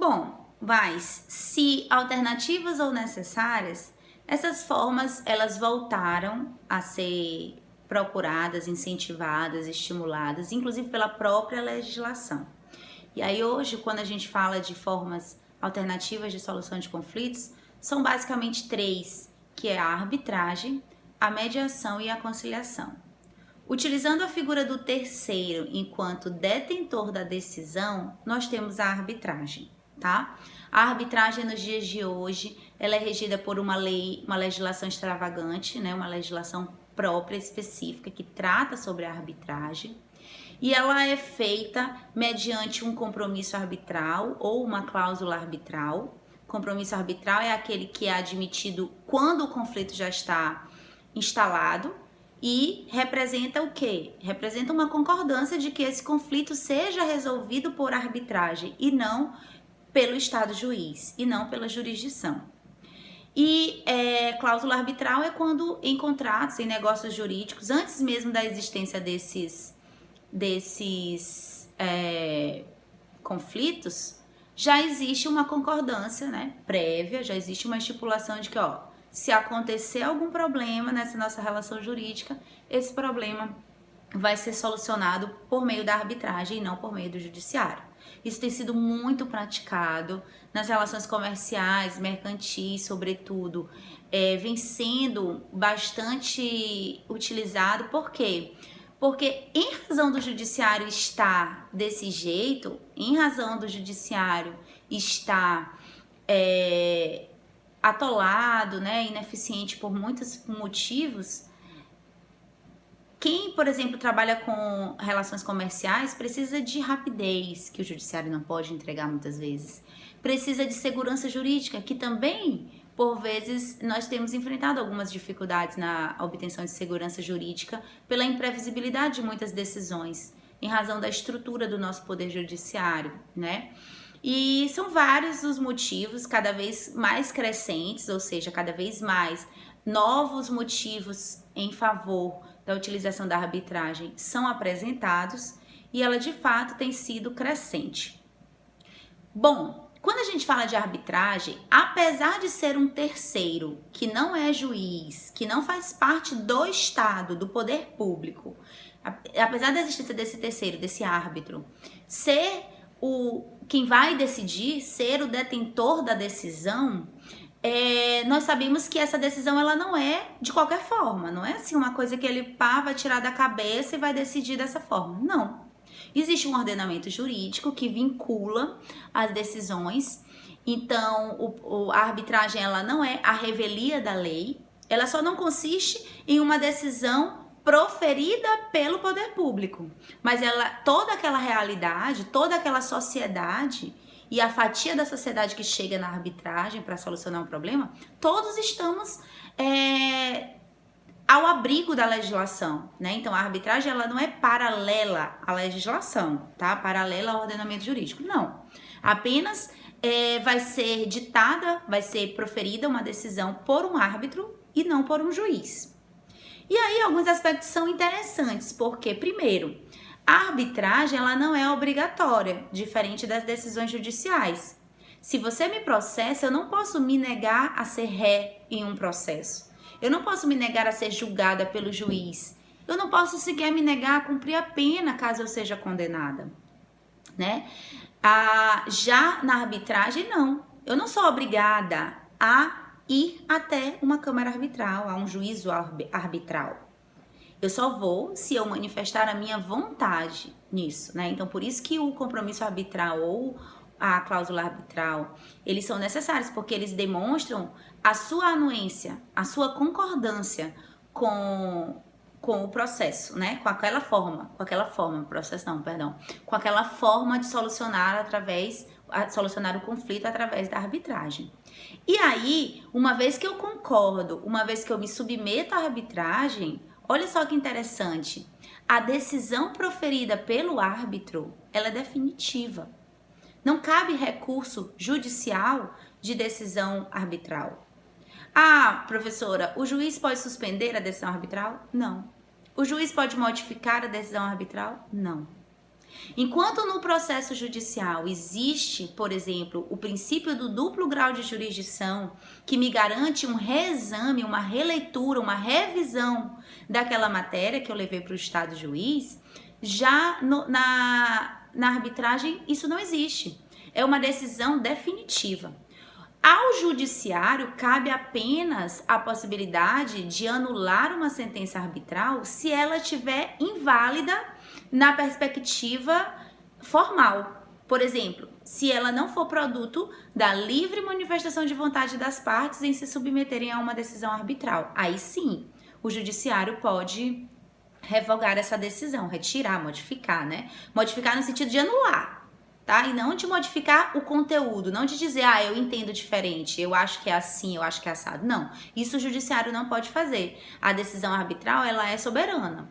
Bom, mas se alternativas ou necessárias, essas formas elas voltaram a ser procuradas, incentivadas, estimuladas, inclusive pela própria legislação. E aí hoje, quando a gente fala de formas alternativas de solução de conflitos, são basicamente três, que é a arbitragem, a mediação e a conciliação. Utilizando a figura do terceiro enquanto detentor da decisão, nós temos a arbitragem, tá? A arbitragem nos dias de hoje, ela é regida por uma lei, uma legislação extravagante, né? Uma legislação própria, específica, que trata sobre a arbitragem. E ela é feita mediante um compromisso arbitral ou uma cláusula arbitral. Compromisso arbitral é aquele que é admitido quando o conflito já está instalado e representa o quê? Representa uma concordância de que esse conflito seja resolvido por arbitragem e não pelo Estado juiz, e não pela jurisdição. E cláusula arbitral é quando em contratos, em negócios jurídicos, antes mesmo da existência desses conflitos, já existe uma concordância, né, prévia, já existe uma estipulação de que, se acontecer algum problema nessa nossa relação jurídica, esse problema vai ser solucionado por meio da arbitragem e não por meio do judiciário. Isso tem sido muito praticado nas relações comerciais, mercantis, sobretudo, vem sendo bastante utilizado. Por quê? Porque em razão do judiciário estar desse jeito, em razão do judiciário estar atolado, né, ineficiente por muitos motivos, quem, por exemplo, trabalha com relações comerciais precisa de rapidez, que o judiciário não pode entregar muitas vezes. Precisa de segurança jurídica, que também, por vezes, nós temos enfrentado algumas dificuldades na obtenção de segurança jurídica pela imprevisibilidade de muitas decisões, em razão da estrutura do nosso poder judiciário, né? E são vários os motivos, cada vez mais crescentes, ou seja, cada vez mais novos motivos em favor da utilização da arbitragem são apresentados e ela de fato tem sido crescente. Bom, quando a gente fala de arbitragem, apesar de ser um terceiro que não é juiz, que não faz parte do Estado, do poder público, apesar da existência desse terceiro, desse árbitro, ser quem vai decidir, ser o detentor da decisão, nós sabemos que essa decisão ela não é de qualquer forma, não é assim uma coisa que ele vai tirar da cabeça e vai decidir dessa forma, não. Existe um ordenamento jurídico que vincula as decisões, então a arbitragem ela não é a revelia da lei, ela só não consiste em uma decisão proferida pelo poder público, mas toda aquela realidade, toda aquela sociedade e a fatia da sociedade que chega na arbitragem para solucionar um problema, todos estamos ao abrigo da legislação, né? Então a arbitragem ela não é paralela à legislação, tá? Paralela ao ordenamento jurídico, não. Apenas vai ser ditada, vai ser proferida uma decisão por um árbitro e não por um juiz. E aí alguns aspectos são interessantes, porque primeiro, a arbitragem ela não é obrigatória, diferente das decisões judiciais. Se você me processa, eu não posso me negar a ser ré em um processo. Eu não posso me negar a ser julgada pelo juiz. Eu não posso sequer me negar a cumprir a pena caso eu seja condenada, né? Já na arbitragem, não. Eu não sou obrigada a ir até uma câmara arbitral, a um juízo arbitral. Eu só vou se eu manifestar a minha vontade nisso, né? Então, por isso que o compromisso arbitral ou a cláusula arbitral, eles são necessários, porque eles demonstram a sua anuência, a sua concordância com o processo, né? Com aquela forma de solucionar o conflito através da arbitragem. E aí, uma vez que eu concordo, uma vez que eu me submeto à arbitragem, olha só que interessante, a decisão proferida pelo árbitro, ela é definitiva. Não cabe recurso judicial de decisão arbitral. Ah, professora, o juiz pode suspender a decisão arbitral? Não. O juiz pode modificar a decisão arbitral? Não. Enquanto no processo judicial existe, por exemplo, o princípio do duplo grau de jurisdição, que me garante um reexame, uma releitura, uma revisão daquela matéria que eu levei para o Estado juiz, já na arbitragem isso não existe. É uma decisão definitiva. Ao judiciário, cabe apenas a possibilidade de anular uma sentença arbitral se ela estiver inválida na perspectiva formal. Por exemplo, se ela não for produto da livre manifestação de vontade das partes em se submeterem a uma decisão arbitral. Aí sim, o judiciário pode revogar essa decisão, retirar, modificar, né? Modificar no sentido de anular. Tá? E não de modificar o conteúdo, não de dizer, eu entendo diferente, eu acho que é assim, eu acho que é assado. Não, isso o judiciário não pode fazer. A decisão arbitral, ela é soberana.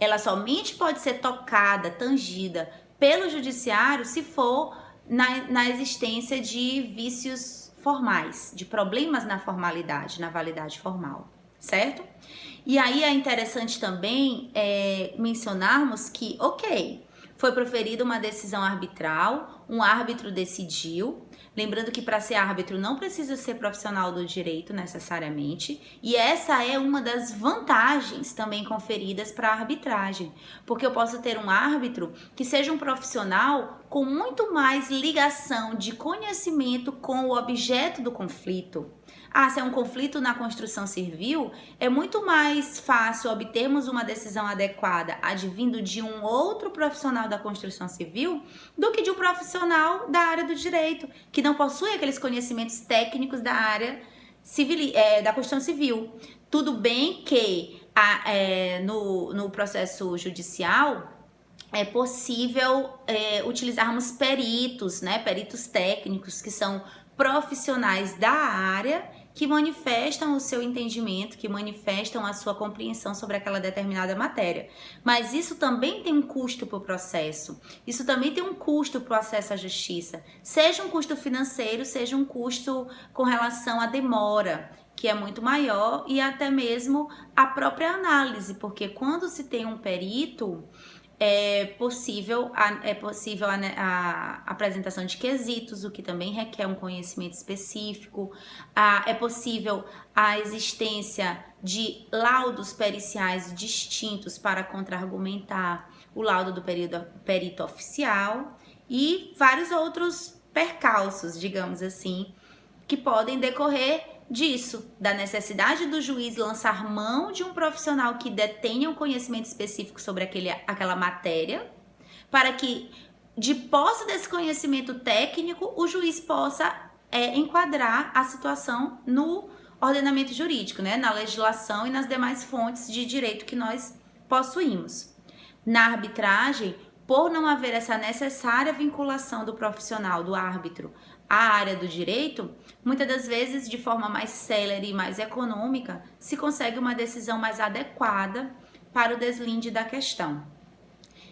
Ela somente pode ser tocada, tangida pelo judiciário se for na existência de vícios formais, de problemas na formalidade, na validade formal, certo? E aí é interessante também mencionarmos que, foi proferida uma decisão arbitral, um árbitro decidiu. Lembrando que para ser árbitro não precisa ser profissional do direito necessariamente. E essa é uma das vantagens também conferidas para a arbitragem. Porque eu posso ter um árbitro que seja um profissional com muito mais ligação de conhecimento com o objeto do conflito. Se é um conflito na construção civil, é muito mais fácil obtermos uma decisão adequada advindo de um outro profissional da construção civil do que de um profissional da área do direito, que não possui aqueles conhecimentos técnicos da área civil, da construção civil. Tudo bem que no processo judicial é possível utilizarmos peritos, né? Peritos técnicos que são profissionais da área que manifestam o seu entendimento, que manifestam a sua compreensão sobre aquela determinada matéria. Mas isso também tem um custo para o processo, isso também tem um custo para o acesso à justiça, seja um custo financeiro, seja um custo com relação à demora, que é muito maior, e até mesmo a própria análise, porque quando se tem um perito, é possível a apresentação de quesitos, o que também requer um conhecimento específico. É possível a existência de laudos periciais distintos para contra-argumentar o laudo do perito oficial e vários outros percalços, digamos assim, que podem decorrer disso, da necessidade do juiz lançar mão de um profissional que detenha um conhecimento específico sobre aquela matéria, para que, de posse desse conhecimento técnico, o juiz possa enquadrar a situação no ordenamento jurídico, né? Na legislação e nas demais fontes de direito que nós possuímos. Na arbitragem, por não haver essa necessária vinculação do profissional, do árbitro, à área do direito, muitas das vezes, de forma mais célere e mais econômica, se consegue uma decisão mais adequada para o deslinde da questão.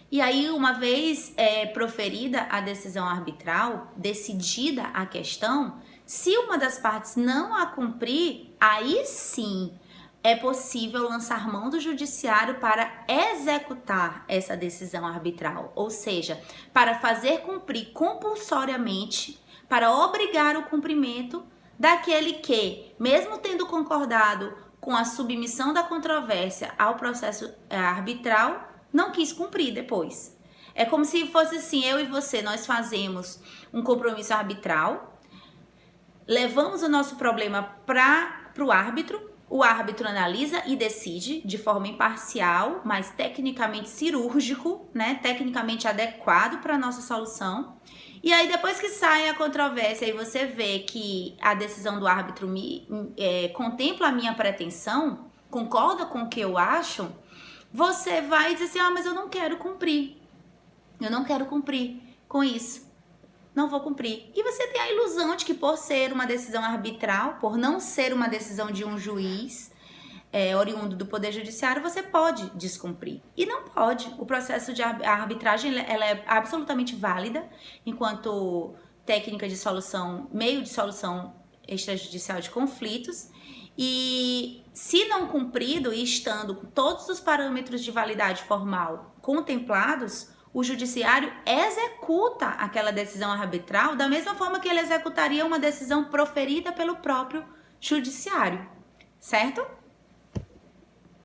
E aí, uma vez proferida a decisão arbitral, decidida a questão, se uma das partes não a cumprir, aí sim é possível lançar mão do judiciário para executar essa decisão arbitral, ou seja, para fazer cumprir compulsoriamente, para obrigar o cumprimento daquele que, mesmo tendo concordado com a submissão da controvérsia ao processo arbitral, não quis cumprir depois. É como se fosse assim, eu e você, nós fazemos um compromisso arbitral, levamos o nosso problema para o árbitro, o árbitro analisa e decide de forma imparcial, mas tecnicamente cirúrgico, né? Tecnicamente adequado para a nossa solução. E aí, depois que sai a controvérsia e você vê que a decisão do árbitro contempla a minha pretensão, concorda com o que eu acho, você vai dizer assim, mas eu não quero cumprir. Eu não quero cumprir com isso. Não vou cumprir. E você tem a ilusão de que por ser uma decisão arbitral, por não ser uma decisão de um juiz oriundo do Poder Judiciário, você pode descumprir. E não pode. O processo de arbitragem ela é absolutamente válida enquanto técnica de solução, meio de solução extrajudicial de conflitos. E se não cumprido e estando com todos os parâmetros de validade formal contemplados, o judiciário executa aquela decisão arbitral da mesma forma que ele executaria uma decisão proferida pelo próprio judiciário, certo?